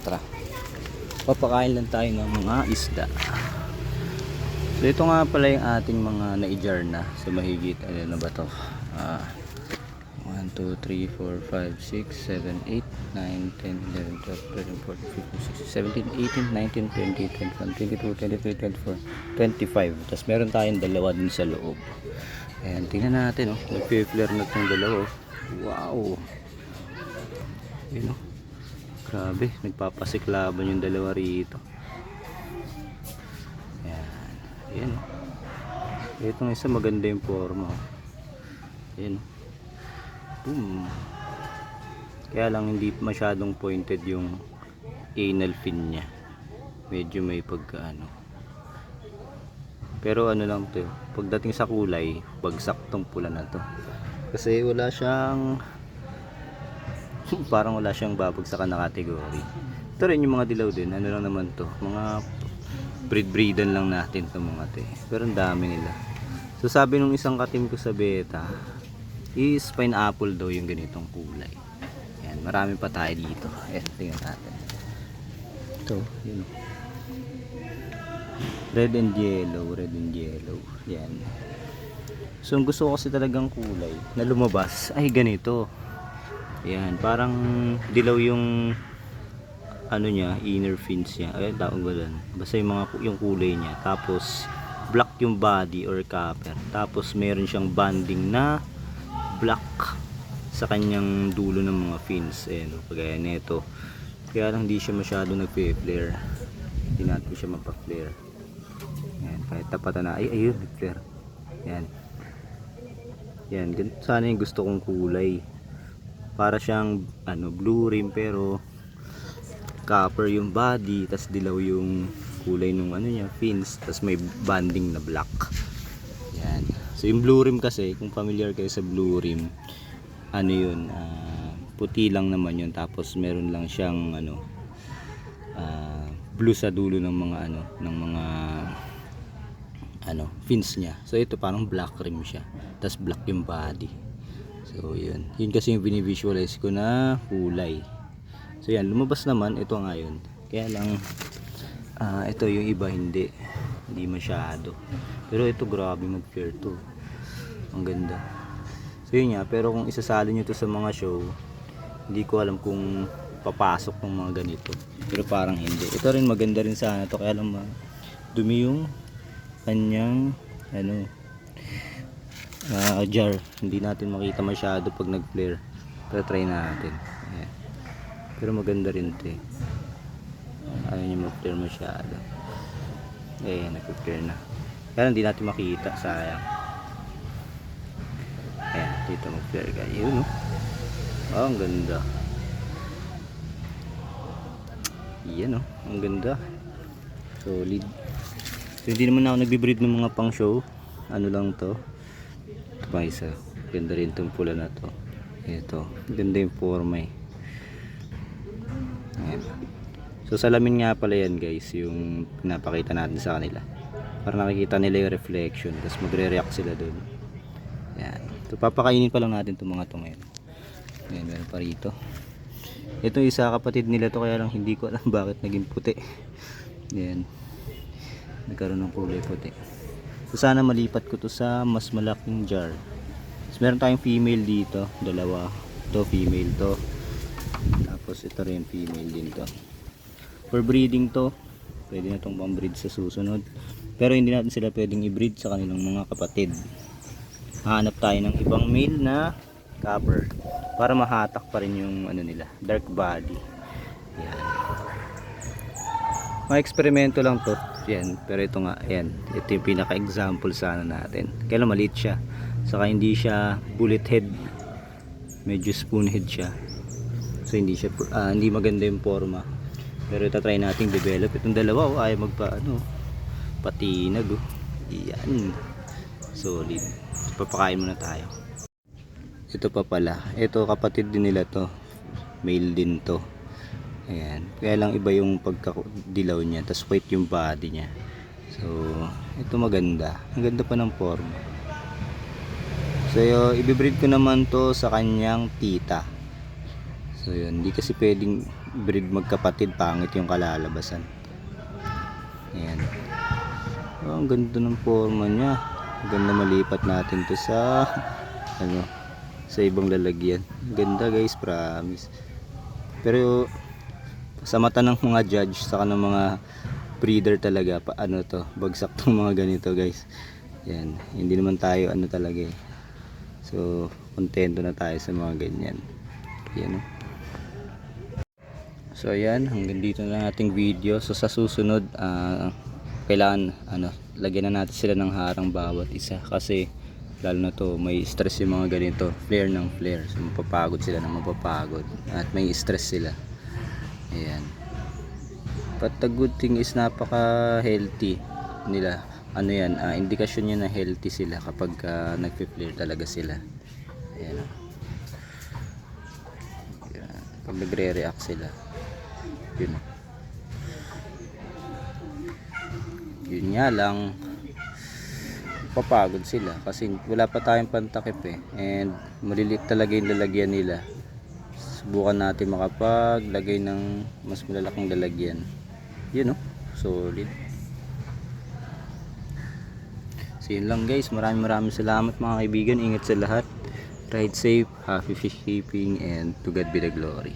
extra. Papakain lang tayo ng mga isda. So ito nga pala yung ating mga naijar na. So mahigit, ano na ba to? 1, 2, 3, 4, 5, 6, 7, 8, 9, 10, 11, 12, 13, 14, 15, 16, 17, 18, 19, 20, 21, 22, 23, 24, 25. Tapos meron tayong dalawa din sa loob. Ayan, tingnan natin, oh. Nagpi-flare na itong dalawa, oh. Wow! Ayan, oh. Grabe, nagpapasiklaban yung dalawa rito. Ayan, ayan, oh. Itong isa maganda yung forma, oh. Ayan, oh. Boom. Kaya lang hindi masyadong pointed yung anal fin niya. Medyo may pagkaano. Pero ano lang to, pagdating sa kulay, bagsak tong pula na to. Kasi wala siyang parang wala siyang babagsakan na category. Ito rin yung mga dilaw din, ano lang naman to, mga breed-breedan lang natin to mga te. Pero ang dami nila. So sabi nung isang katim ko sa beta, is pineapple daw yung ganitong kulay. Ayan, marami pa tayo dito. Ayan, tingnan natin. Ito, yun. Red and yellow, red and yellow. Ayan. So, ang gusto ko kasi talagang kulay na lumabas ay ganito. Ayan, parang dilaw yung ano niya, inner fins niya. Ayan, taong galan. Basta yung kulay niya. Tapos, black yung body or copper. Tapos, meron siyang banding na black sa kanyang dulo ng mga fins. Ayan, kagaya nito. Kaya lang hindi siya masyado nagpe-flare. Hindi natin siya mapa-flare. Ayan, kahit tapatan na. Ayun, nag-flare. Ayan. Yan, sana yung gusto kong kulay. Para siyang ano, blue rim pero copper yung body, tas dilaw yung kulay nung ano niya, fins, tas may banding na black. Yan. So yung blue rim kasi, kung familiar kayo sa blue rim, ano yun, puti lang naman yun, tapos meron lang siyang ano, blue sa dulo ng mga ano, ng mga ano, fins niya. So ito parang black rim siya, tas black yung body. So yun, yun kasi yung binivisualize ko na kulay. So yan, lumabas naman, ito nga yun. Kaya lang ito yung iba hindi masyado. Pero ito grabe mag-fair to. Ang ganda. So yun nga, pero kung isasali nyo to sa mga show, hindi ko alam kung papasok ng mga ganito. Pero parang hindi. Ito rin maganda rin sana to, kaya lang dumi yung kanyang ano, jar. Hindi natin makita masyado pag nag-flare. Pero try natin. Ayan. Pero maganda rin to eh. Ayaw nyo mag-flare masyado. Eh, nag-flare na. Kaya hindi natin makita, sayang. Ayan, dito mag-flare ka. Yun, no? Oh, ang ganda. Yan, no? Ang ganda. Solid. So, hindi naman ako nagbe-breed ng mga pang show. Ano lang to. Ito pa isa. Ganda rin itong pula na to. Ito. Ganda yung forma eh. Ayan. So salamin nga pala yan guys, yung pinapakita natin sa kanila para nakikita nila yung reflection, tapos magre-react sila dun. Yan. So papakainin pa lang natin itong mga to ngayon. Ayan, meron pa rito. Ito isa kapatid nila to, kaya lang hindi ko alam bakit naging puti. Yan. Nagkaroon ng kulay puti. So sana malipat ko to sa mas malaking jar. So meron tayong female dito, dalawa. To female to. Tapos ito rin female din to. For breeding to, pwede na itong pang-breed sa susunod. Pero hindi natin sila pwedeng i-breed sa kanilang mga kapatid. Hahanap tayo ng ibang male na copper para mahatak pa rin yung ano nila, dark body. Yan. Mga eksperimento lang to. Yan. Pero ito nga, yan. Ito yung pinaka-example sana natin. Kaya maliit siya. Saka hindi siya bullet head. Medyo spoon head siya. So hindi siya hindi maganda yung forma. Pero itatry nating develop itong dalawa. Oh, ayaw patinag. Oh. Yan. Solid. So, papakain muna tayo. Ito pa pala. Ito kapatid din nila to. Male din to. Ayan. Kaya lang iba yung pagkadilaw niya. Tapos white yung body niya. So ito maganda. Ang ganda pa ng forma. So ibibreed ko naman to sa kanyang tita. So yun, hindi kasi pwedeng breed magkapatid, pangit yung kalalabasan. Ayan. Oh, ang ganda ng forma niya. Ganda, malipat natin to sa ano, sa ibang lalagyan. Ganda guys, promise. Pero sa mata ng mga judge saka ng mga breeder talaga, ano to, bagsak tong mga ganito guys. Yan, hindi naman tayo ano talaga eh. So kontento na tayo sa mga ganyan. Yan. So ayan, hanggang dito na lang ating video. So sa susunod, kailangan ano, lagyan na natin sila ng harang bawat isa, kasi lalo na to, may stress yung mga ganito, flare ng flare. So mapapagod sila ng mapapagod at may stress sila. Ayan. But the good thing is napaka healthy nila. Ano yan, indikasyon yan na healthy sila kapag nagpi-flare talaga sila. Ayan. Ayan. Pag nagre-react sila, yun. Yun nga lang, papagod sila kasi wala pa tayong pantakip eh, and malilit talaga yung lalagyan nila. Subukan natin makapaglagay ng mas malalaking lalagyan. Yun oh, solid. So yun lang guys, maraming salamat mga kaibigan. Ingat sa lahat, ride safe, happy fish keeping, and to God be the glory.